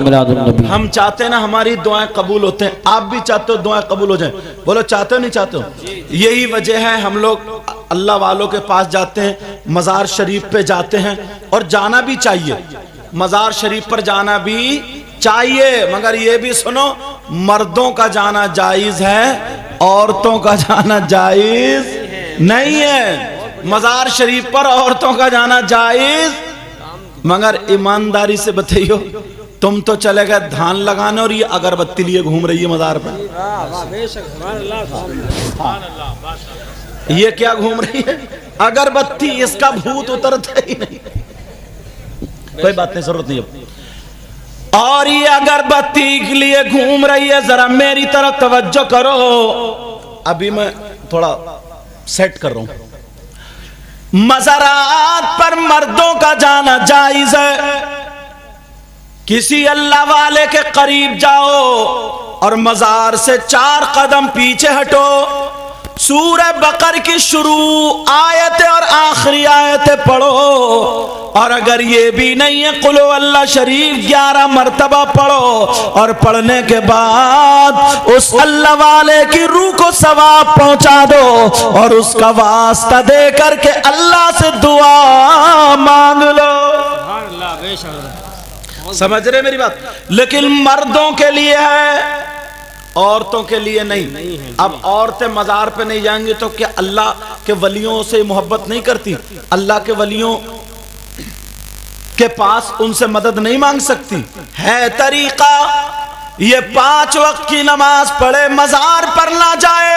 मिलादुन नबी। हम चाहते हैं ना हमारी दुआएं कबूल होते हैं, आप भी चाहते हो दुआएं कबूल हो जाएं? बोलो चाहते हो नहीं चाहते हो? यही वजह है हम लोग अल्लाह वालों के पास जाते हैं, मज़ार शरीफ पे जाते हैं, और जाना भी चाहिए। मज़ार शरीफ पर जाना भी चाहिए, मगर ये भी सुनो, मर्दों का जाना जायज़ है, औरतों का जाना जायज़ नहीं है। मज़ार शरीफ पर औरतों का जाना जायज़, मगर ईमानदारी से बताइयो, तुम तो चले गए धान लगाने और ये अगरबत्ती लिए घूम रही है मज़ार पर। ये क्या घूम रही है? अगरबत्ती, इसका भूत उतरता ही नहीं। कोई बात नहीं, जरूरत नहीं अब। और ये अगरबत्ती के लिए घूम रही है, जरा मेरी तरफ तवज्जो करो। अभी मैं थोड़ा सेट कर रहा हूं। मज़ारात पर मर्दों का जाना जायज है। किसी अल्लाह वाले के करीब जाओ और मज़ार से 4 कदम पीछे हटो, सूरह बकर की शुरू आयत और आखिरी आयत पढ़ो, और अगर ये भी नहीं है कुल अल्लाह शरीफ 11 मर्तबा पढ़ो, और पढ़ने के बाद उस अल्लाह वाले की रूह को सवाब पहुंचा दो, और उसका वास्ता दे करके अल्लाह से दुआ मांग लो। समझ रहे मेरी बात? लेकिन मर्दों के लिए है, औरतों के लिए नहीं। अब औरतें मज़ार पे नहीं जाएंगी तो क्या अल्लाह के वलियों से मोहब्बत नहीं करती? अल्लाह के वलियों के पास उनसे मदद नहीं मांग सकती? है तरीका, ये 5 वक्त की नमाज पढ़े, मज़ार पर ना जाए,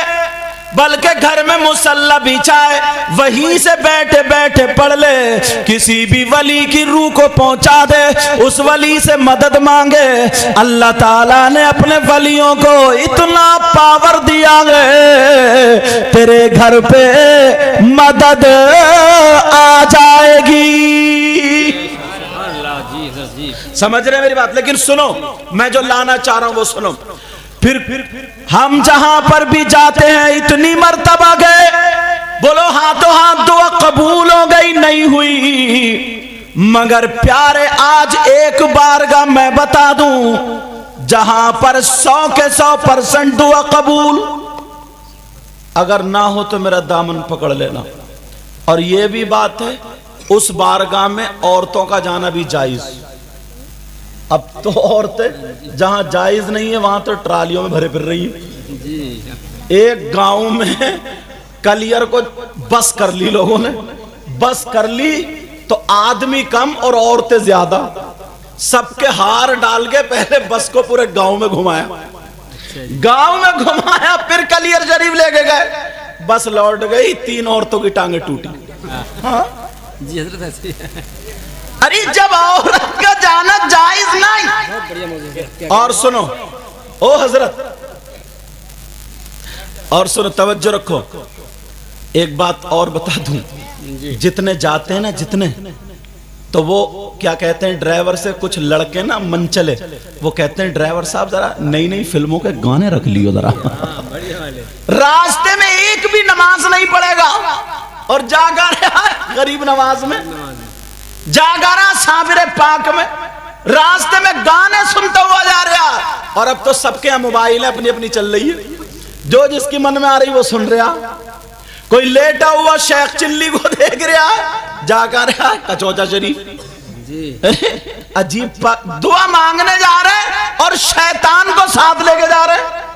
बल्कि घर में मुसल्ला बिछाए, वहीं से बैठे बैठे पढ़ ले, किसी भी वली की रूह को पहुंचा दे, उस वली से मदद मांगे। अल्लाह ताला ने अपने वलियों को इतना पावर दिया है, तेरे घर पे मदद आ जाएगी। समझ रहे मेरी बात? लेकिन सुनो, मैं जो लाना चाह रहा हूं वो सुनो। फिर हम जहां पर भी जाते हैं, इतनी मर्तबा गए, बोलो हाथों हाथ दुआ कबूल हो गई नहीं हुई, मगर प्यारे आज एक बारगाह मैं बता दूं जहां पर 100 के 100% दुआ कबूल। अगर ना हो तो मेरा दामन पकड़ लेना। और ये भी बात है, उस बारगाह में औरतों का जाना भी जायज। अब तो औरतें जहां जायज नहीं है वहां तो ट्रालियों में भरे फिर रही है। एक गांव में कलियर को बस कर ली, लोगों ने बस कर ली तो आदमी कम और औरतें ज्यादा, सबके हार डाल के पहले बस को पूरे गांव में घुमाया, फिर कलियर शरीफ लेके गए, बस लौट गई, 3 औरतों की टांगे टूटी। हाँ जी हजरत ऐसी है। अरे जब औरत का जाना जायज नहीं। और सुनो ओ हजरत, और सुनो, तवज्जो रखो, एक बात और बता दूं, जितने जाते हैं ना, जितने, तो वो क्या कहते हैं, ड्राइवर से कुछ लड़के ना मन चले, वो कहते हैं ड्राइवर साहब जरा नई नई फिल्मों के गाने रख लियो जरा। रास्ते में एक भी नमाज नहीं पढ़ेगा और जागा रहा गरीब नवाज में, जागा रहा साबिरे पाक में, रास्ते में गाने सुनता हुआ जा रहा। और अब तो सबके यहाँ मोबाइल है, अपनी अपनी चल रही है, जो जिसकी मन में आ रही वो सुन रहा। कोई लेटा हुआ शेख चिल्ली को देख रहा, जागा रहा कचौचा शरीफ जी। अजीब दुआ मांगने जा रहे और शैतान को साथ लेके जा रहे।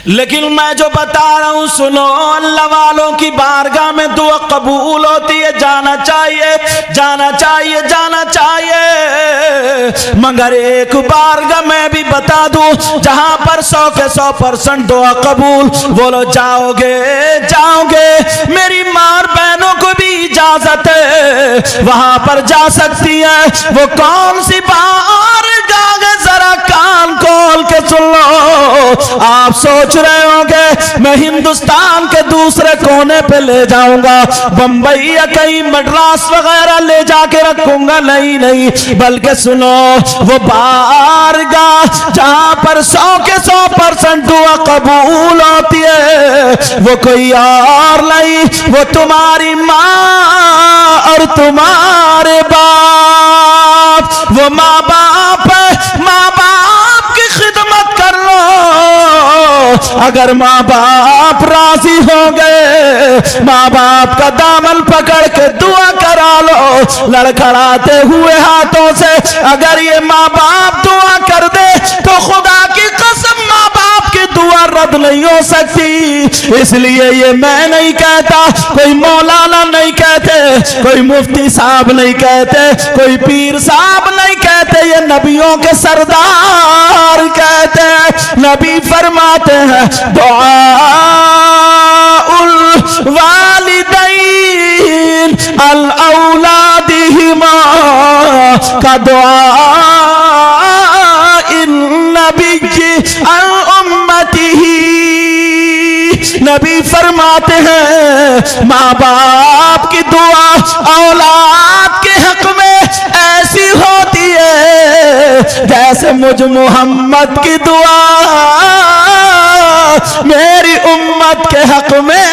लेकिन मैं जो बता रहा हूं सुनो, अल्लाह वालों की बारगाह में दुआ कबूल होती है, जाना चाहिए, जाना चाहिए, जाना चाहिए। मगर एक बारगाह मैं भी बता दूं जहां पर 100 के 100% दुआ कबूल। बोलो जाओगे जाओगे, मेरी मां बहनों को भी इजाजत है, वहां पर जा सकती है। वो कौन सी बारगाह है, जरा कान खोल के सुन लो। आप सोच रहे होंगे मैं हिंदुस्तान के दूसरे कोने पे ले जाऊंगा, बंबई या कहीं मद्रास वगैरह ले जाके रखूंगा, नहीं नहीं, बल्कि सुनो, वो बारगाह जहां पर 100 के 100% दुआ कबूल होती है, वो कोई और नहीं, वो तुम्हारी माँ और तुम्हारे बाप, वो माँ बाप बाप है, माँ बाप की खिदमत कर लो। अगर माँ बाप राजी हो गए, माँ बाप का दामन पकड़ के दुआ करा लो लड़खड़ाते हुए हाथों से। अगर ये माँ बाप दुआ कर दे तो खुदा की कसम माँ बाप की दुआ रद्द नहीं हो सकती। इसलिए ये मैं नहीं कहता, कोई मौलाना नहीं कहते, कोई मुफ्ती साहब नहीं कहते, कोई पीर साहब नहीं कहते, ये नबियों के सरदार कहते हैं। नबी फरमाते हैं दुआउल वालिदैन अल औलादिहिमा का दुआ इन नबी अल उम्मतिही। नबी फरमाते हैं माँ बाप की दुआ औलाद के हक में ऐसी होती है जैसे मुझ मोहम्मद की दुआ मेरी उम्मत के हक में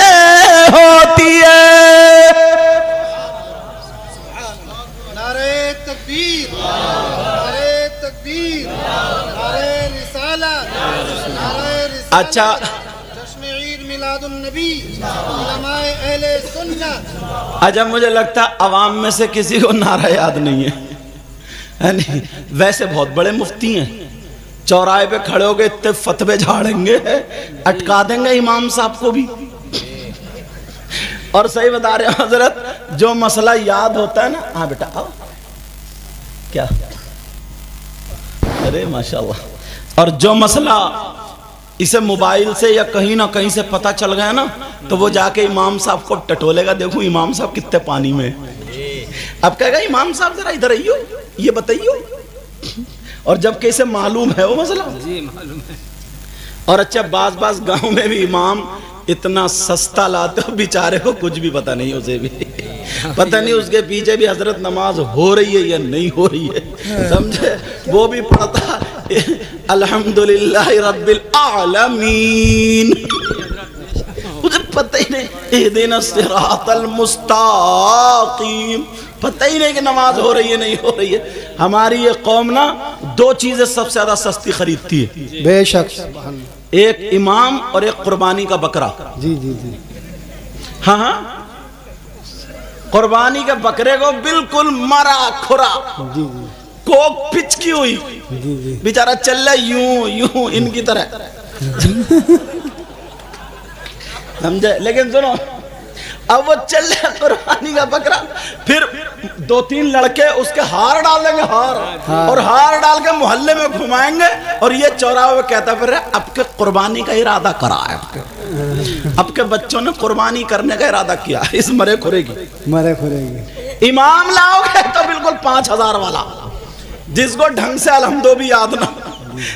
होती है। नारे तकबीर, नारे तकबीर, नारे रिसालत, नारे रिसालत। अच्छा, जश्न ईद मिलादुन नबी, उलमाए अहले सुन्नत। अच्छा, मुझे लगता है अवाम में से किसी को नारा याद नहीं है नहीं? वैसे बहुत बड़े मुफ्ती हैं, चौराहे पे खड़े हो गए इतने फतवे झाड़ेंगे, अटका देंगे इमाम साहब को भी। और सही बता रहे हो हजरत, जो मसला याद होता है ना, हाँ बेटा आओ, क्या, अरे माशाल्लाह। और जो मसला इसे मोबाइल से या कहीं ना कहीं से पता चल गया ना, तो वो जाके इमाम साहब को टटोलेगा, देखो इमाम साहब कितने पानी में। अब कहेगा इमाम साहब जरा इधर आइयो, ये बताइयो। और जब कैसे मालूम है वो मसला जी मालूम है। और अच्छा, बाज गांव में भी इमाम इतना सस्ता लाते हो, बेचारे को कुछ भी पता नहीं, उसे भी पता नहीं उसके पीछे भी हजरत नमाज हो रही है या नहीं हो रही है, समझे? वो भी पढ़ता अल्हम्दुलिल्लाह रब्बिल आलमीन, मुझे पता ही नहीं इहदिना सिरातल मुस्ताकीम, पता ही नहीं कि नमाज हो रही है नहीं हो रही है। हमारी ये कौम ना दो चीजें सबसे ज्यादा सस्ती खरीदती है, बेशक, एक इमाम और एक कुर्बानी का बकरा। जी जी जी, हाँ हाँ, कुर्बानी के बकरे को बिल्कुल मरा खुरा, जी जी कोक पिचकी हुई, जी जी, बेचारा चल रहा यूं यूं इनकी तरह, समझे? लेकिन सुनो, अब वो चल रहा कुर्बानी का बकरा, फिर 2-3 लड़के उसके हार डाल देंगे, हार और हार डाल के मोहल्ले में घुमाएंगे, और ये चौराहे में कहता फिर अब के कुर्बानी का इरादा करा है, अब के बच्चों ने कुर्बानी करने का इरादा किया, इस मरे खुरे की मरे खुरेगी। इमाम लाओगे तो बिल्कुल 5000 वाला, जिसको ढंग से अलहम्दो भी याद ना,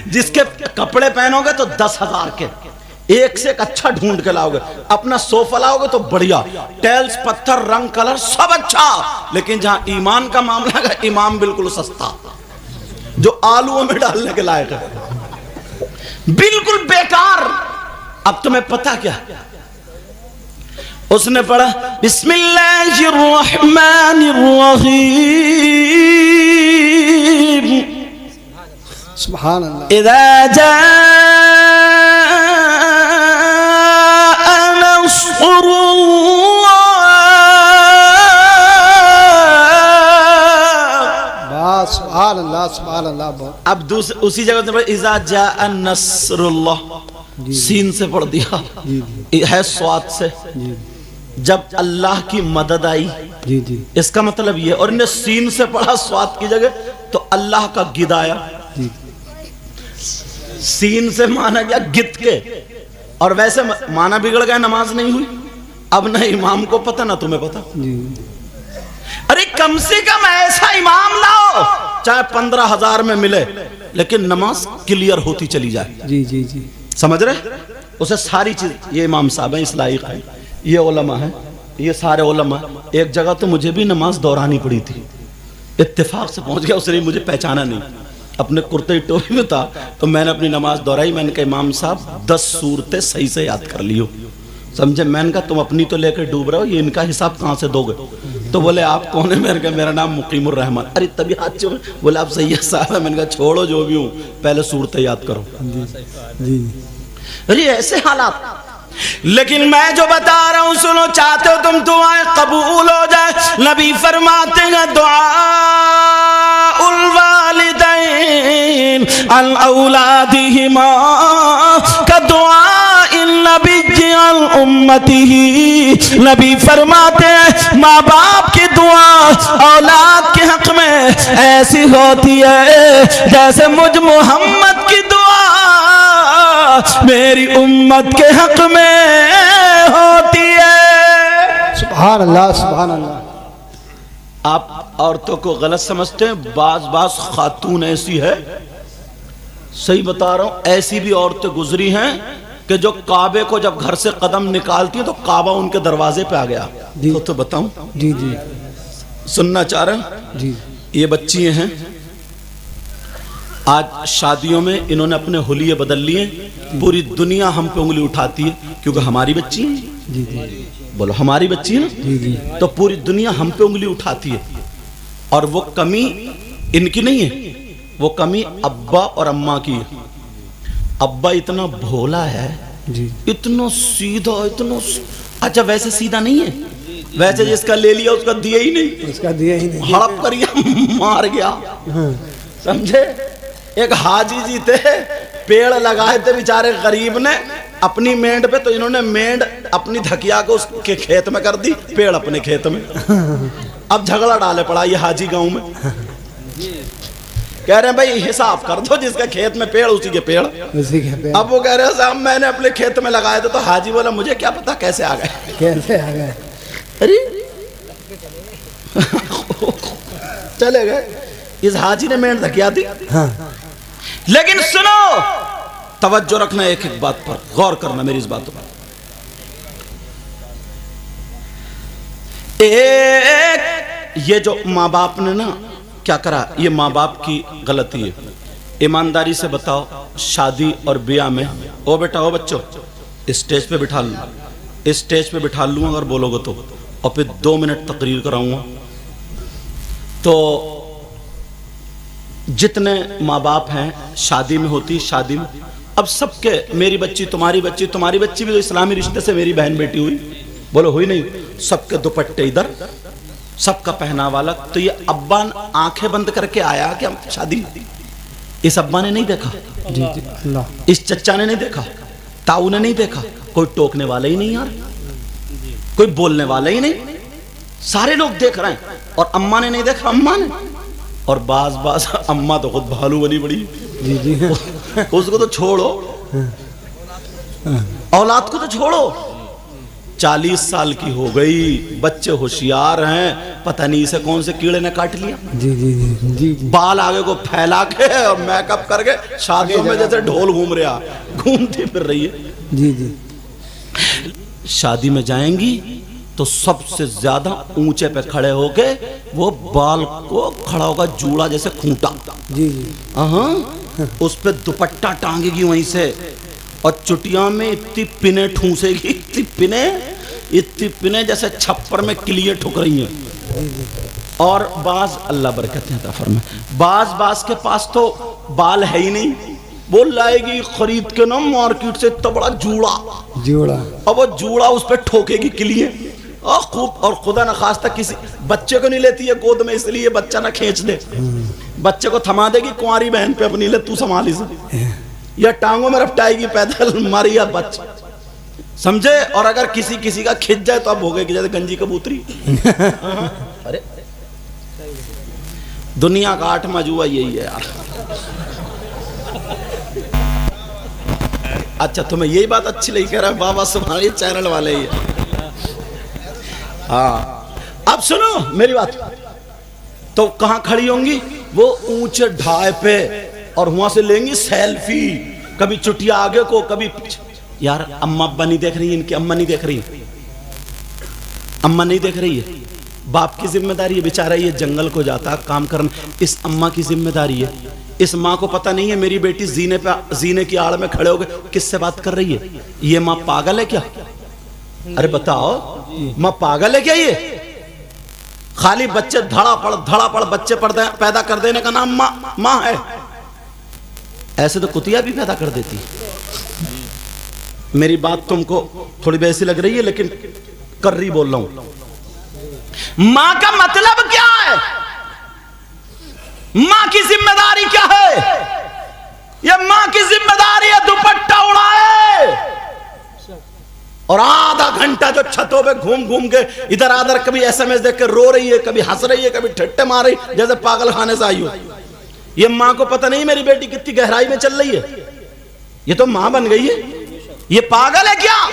जिसके कपड़े पहनोगे तो 10,000 के, एक से एक अच्छा ढूंढ के लाओगे। अपना सोफा लाओगे तो बढ़िया, टाइल्स पत्थर रंग कलर सब अच्छा, लेकिन जहां ईमान का मामला है, इमाम बिल्कुल सस्ता, जो आलूओं में डालने के लायक है, बिल्कुल बेकार। अब तुम्हें पता क्या, उसने पढ़ा बिस्मिल्लाहिर्रहमानिर्रहीम, सुभान अल्लाह। इज़ा जाअ नस्रुल्लाह, बस सुभान अल्लाह, सुभान अल्लाह। अब दूसरी उसी जगह से इज़ा जाअ नस्रुल्लाह, सीन से पढ़ दिया, है स्वाद से, जब अल्लाह की मदद आई, जी जी, इसका मतलब ये, और इन्हें सीन से पढ़ा स्वाद की जगह, तो अल्लाह का गिद आया, सीन से माना गया गिद के, और वैसे माना बिगड़ गया, नमाज नहीं हुई। अब न इमाम को पता ना तुम्हें पता। अरे कम से कम ऐसा इमाम लाओ, चाहे 15,000 में मिले, लेकिन नमाज क्लियर होती चली जाए। जी जी जी, समझ रहे? उसे सारी चीज, ये इमाम साहब है, इस लायक है, ये उलमा है, ये सारे उलमा। एक जगह तो मुझे भी नमाज दोहरानी पड़ी थी, इत्तेफाक से पहुंच गया, उसने मुझे पहचाना नहीं, अपने कुर्ते टोपी में था, तो मैंने अपनी नमाज दोहराई। मैंने कहा इमाम साहब 10 सूरतें सही से याद कर लियो। समझे? मैंने कहा तुम अपनी तो लेकर डूब रहे हो, ये इनका हिसाब कहाँ से दोगे? तो बोले आप कौन है? मैंने कहा मेरा नाम मुकीमुर रहमान। अरे तभी हाथ छोड़, बोले आप सैयद साहब है। मैंने कहा छोड़ो जो भी हूँ, पहले सूरत याद करो। जी अरे ऐसे हालात। लेकिन मैं जो बता रहा हूं सुनो, चाहते हो तुम दुआएं कबूल हो जाए, नबी फरमाते हैं दुआ उल वालिदैन अल औलादिहिमा का दुआ इन नबी अल उम्मतिही। नबी फरमाते हैं माँ बाप की दुआ औलाद के हक में ऐसी होती है जैसे मुझ मोहम्मद की दुआ मेरी उम्मत के हक में होती है। सुभान अल्लाह, सुभान अल्लाह। आप औरतों को गलत समझते हैं, बाज खातून ऐसी है, सही बता रहा हूं, ऐसी भी औरतें गुजरी हैं कि जो काबे को जब घर से कदम निकालती है तो काबा उनके दरवाजे पे आ गया। तो बताऊं? जी जी सुनना चाह रहे हैं? जी। ये बच्ची हैं, आज शादियों में इन्होंने अपने हुलिये बदल लिए। पूरी दुनिया हम पे उंगली उठाती है क्योंकि हमारी बच्ची है। जी जी बोलो हमारी बच्ची है ना? जी जी। तो पूरी दुनिया हम पे उंगली उठाती है। और वो कमी इनकी नहीं है, वो कमी अब्बा और अम्मा की है। अब्बा इतना भोला है जी, इतना सीधा, इतना अच्छा वैसे सीधा नहीं है, वैसे जिसका ले लिया उसका दिया ही नहीं, उसका दिया ही नहीं, हड़प कर मार गया। हाँ। समझे? एक हाजी जी थे, पेड़ लगाए थे बेचारे गरीब ने अपनी मेंढ पे, तो इन्होंने मेंढ अपनी धकिया को उसके खेत में कर दी, पेड़ अपने खेत में। अब झगड़ा डाले पड़ा ये हाजी गांव में, कह रहे हैं भाई हिसाब कर दो, जिसका खेत में पेड़ उसी के पेड़। उसी के पेड़। अब वो कह रहे हैं साहब मैंने अपने खेत में लगाए थे। तो हाजी बोला मुझे क्या पता कैसे आ गए। कैसे आ गए? अरे चले गए, इस हाजी ने मेंढ धकिया दी। हाँ। लेकिन सुनो, तवज्जो रखना एक एक बात पर, गौर करना मेरी इस बातों पर। एक ये जो माँ बाप ने ना क्या करा, ये माँ बाप की गलती है। ईमानदारी से बताओ, शादी और ब्याह में, ओ बेटा ओ बच्चों, स्टेज पे बिठा लूँ, स्टेज पे बिठा लूँगा अगर बोलोगे तो, और फिर 2 मिनट तकरीर कराऊंगा। तो जितने माँ बाप हैं शादी में होती, शादी में अब सबके, मेरी बच्ची तुम्हारी बच्ची, तुम्हारी बच्ची भी तो इस्लामी रिश्ते से मेरी बहन बेटी हुई, बोलो हुई नहीं? सबके दुपट्टे इधर, सबका पहनावा अलग। तो ये अब्बा आंखें बंद करके आया क्या शादी में? इस अब्बा ने नहीं देखा, जी जी अल्लाह, इस चच्चा ने नहीं देखा, ताऊ ने नहीं देखा, कोई टोकने वाला ही नहीं यार, कोई बोलने वाला ही नहीं, सारे लोग देख रहे हैं। और अम्मा ने नहीं देखा, अम्मा ने, और बाज अम्मा तो खुद भालू बनी बड़ी। जी जी। उसको तो छोड़ो, औलाद को तो छोड़ो, 40 साल की हो गई, बच्चे होशियार हैं, पता नहीं इसे कौन से कीड़े ने काट लिया। जी जी जी जी जी। बाल आगे को फैला के और मेकअप करके शादियों में जैसे ढोल घूम रहा, घूमती फिर रही है। जी जी। शादी में जाएंगी तो सबसे ज्यादा ऊंचे पे खड़े होके वो बाल को खड़ा होगा जूड़ा जैसे खूंटा, जी जी। हाँ, उस पे दुपट्टा टांगेगी वहीं से, और चुटिया में इतनी पिने ठूसेगी, इतनी पिने जैसे छप्पर में किलियां ठुक रही हैं। और बाज, अल्लाह बरकत अता फरमाए, बाज के पास तो बाल है ही नहीं, वो लाएगी खरीद के ना मार्केट से इतना बड़ा जूड़ा, अब वो जूड़ा उस पर ठोकेगी किलियां और खूब, और खुदा न खास्ता किसी बच्चे को नहीं लेती है गोद में, इसलिए बच्चा ना खींच दे, बच्चे को थमा देगी कुंवारी बहन पे अपनी, ले तू संभाल इसे, या टांगों में रपटाएगी पैदल, मारी या बच्चा, समझे? और अगर किसी का खिंच जाए तो अब हो गए कि जैसे गंजी कबूतरी। अरे दुनिया का 8वां जुआ यही है यार। अच्छा तुम्हें यही बात अच्छी लगी, कह रहा है बाबा तुम्हारे चैनल वाले ही है। हाँ अब सुनो मेरी बात, तो कहां खड़ी होंगी? वो ऊंचे ढाई पे, और वहां से लेंगी सेल्फी, कभी चुटिया आगे को कभी पीछे। यार अम्मा अब्बा नहीं देख रही है, इनकी अम्मा नहीं देख रही है, अम्मा नहीं देख रही है, बाप की जिम्मेदारी है, बेचारा ये जंगल को जाता काम करना, इस अम्मा की जिम्मेदारी है। इस माँ को पता नहीं है मेरी बेटी जीने की आड़ में खड़े हो गए किससे बात कर रही है, ये माँ पागल है क्या? अरे बताओ, माँ पागल है क्या ये? खाली बच्चे धड़ापड़ बच्चे पैदा कर देने का नाम माँ है? ऐसे तो कुतिया भी पैदा कर देती। मेरी बात तुमको थोड़ी वैसी लग रही है, लेकिन कर्री बोल रहा हूं। मां का मतलब क्या है? मां की जिम्मेदारी क्या है? ये मां की जिम्मेदारी है दुपट्टा उड़ाए और आधा घंटा जो छतों पे घूम घूम के इधर आधर, कभी एसएमएस देख के रो रही है, कभी हंस रही है, कभी ठट्टे मार रही, जैसे पागल खाने से आई हो। ये मां को पता नहीं मेरी बेटी कितनी गहराई में चल रही है। ये तो मां बन गई है। ये पागल है क्या?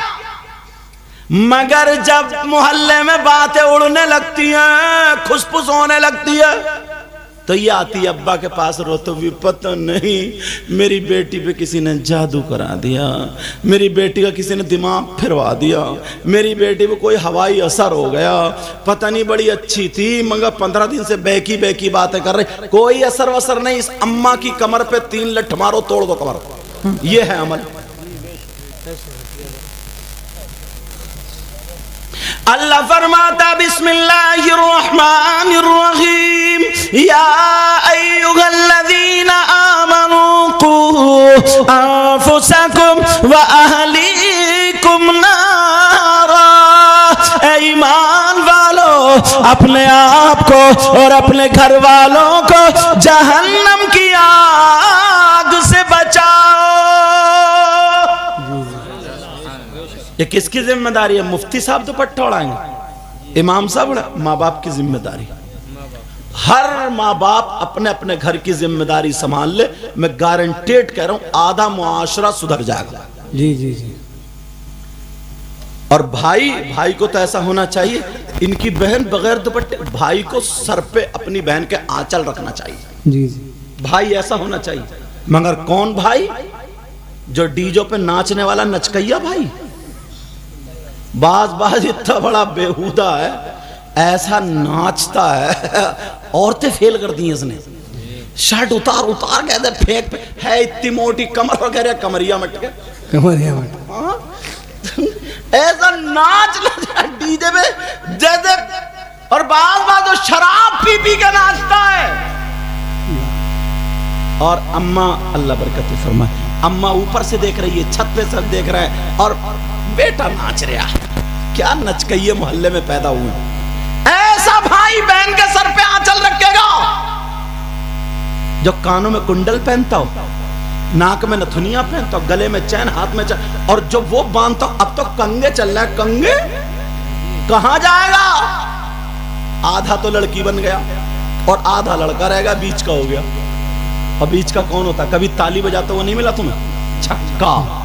मगर जब मोहल्ले में बातें उड़ने लगती हैं, खुशफुस होने लगती है, तो ये आती है अब्बा के पास, रोते हुए, पता नहीं मेरी बेटी पे किसी ने जादू करा दिया, मेरी बेटी का किसी ने दिमाग फिरवा दिया, मेरी बेटी पे कोई हवाई असर हो गया, पता नहीं बड़ी अच्छी थी मगर 15 दिन से बैकी बैकी बातें कर रही, कोई असर वसर नहीं। इस अम्मा की कमर पे 3 लठ मारो, तोड़ दो कमर। ये है अमल। अल्लाह फरमाता बिस्मिल्लाहिर्रहमानिर्रहीम, या अय्युहल्लज़ीना आमनू कू अनफुसकुम व अहलीकुम नारा। ऐ ईमान वालो, अपने आप को और अपने घर वालों को जहन्नम की आग से बचाओ। ये किसकी जिम्मेदारी है? मुफ्ती साहब दुपट्टा उड़ाएंगे? इमाम साहब? माँ बाप की जिम्मेदारी। हर माँ बाप अपने अपने घर की जिम्मेदारी संभाल ले, मैं गारंटेड कह रहा हूं आधा मुआशरा सुधर जाएगा। जी जी जी। और भाई को तो ऐसा होना चाहिए, इनकी बहन बगैर दुपट्टे, भाई को सर पे अपनी बहन के आंचल रखना चाहिए। जी जी। भाई ऐसा होना चाहिए। मगर कौन भाई? जो डीजो पे नाचने वाला नचकैया भाई। बाज इतना बड़ा बेहुदा है, ऐसा नाचता है, औरतें फेल कर दी इसने। शर्ट उतार कहते फेंक है, इतनी मोटी कमर वगैरह, कमरिया मट के, कमरिया मट, ऐसा नाच डीजे पे जैसे, और बाज तो शराब पी के नाचता है। और अम्मा, अल्लाह बरकत फरमाए, अम्मा ऊपर से देख रही है, छत पे सब देख रहा है, और बेटा नाच रहा। क्या नचकइये मोहल्ले में पैदा हुए। ऐसा भाई बहन के सर पे आंचल रखेगा जो कानों में कुंडल पहनता हो, नाक में नथुनिया पहनता हो, गले में चैन, हाथ में चैन, और जो वो बांधता हो। अब तो कंगे चल रहा है। कंगे कहां जाएगा? आधा तो लड़की बन गया और आधा लड़का रहेगा, बीच का हो गया। और बीच का कौन होता? कभी ताली बजाता वो नहीं मिला तुम्हें? छक्का।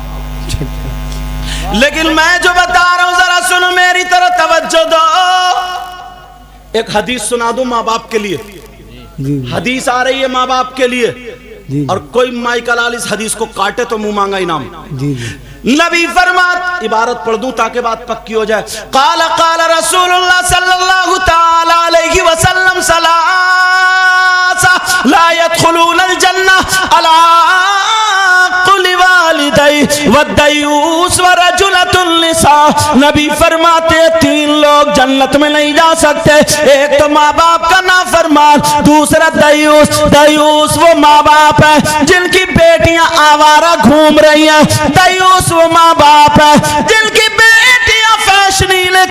लेकिन मैं जो बता रहा हूं जरा सुनो, मेरी तरफ तवज्जो दो। एक हदीस सुना दूं माँ बाप के लिए। हदीस आ रही है माँ बाप के लिए, और कोई माई का लाल इस हदीस को काटे तो मुंह मांगा इनाम। नबी फरमात, इबारत पढ़ दूं ताकि बात पक्की हो जाए। काला काला रसूलुल्लाह सल्लल्लाहु तआला अलैहि वसल्लम, सलासा ला यदखुलूनल जन्नह अला कुल्ली वालिदै वद्दयूस व रजुलतुन निसा। नबी फरमाते 3 लोग जन्नत में नहीं जा सकते। एक तो माँ बाप का नाफरमान, दूसरा दयूस। दयूस वो माँ बाप है जिनकी बेटियां आवारा घूम रही हैं। दयूस वो माँ बाप है जिनकी बेटियां फैशनीले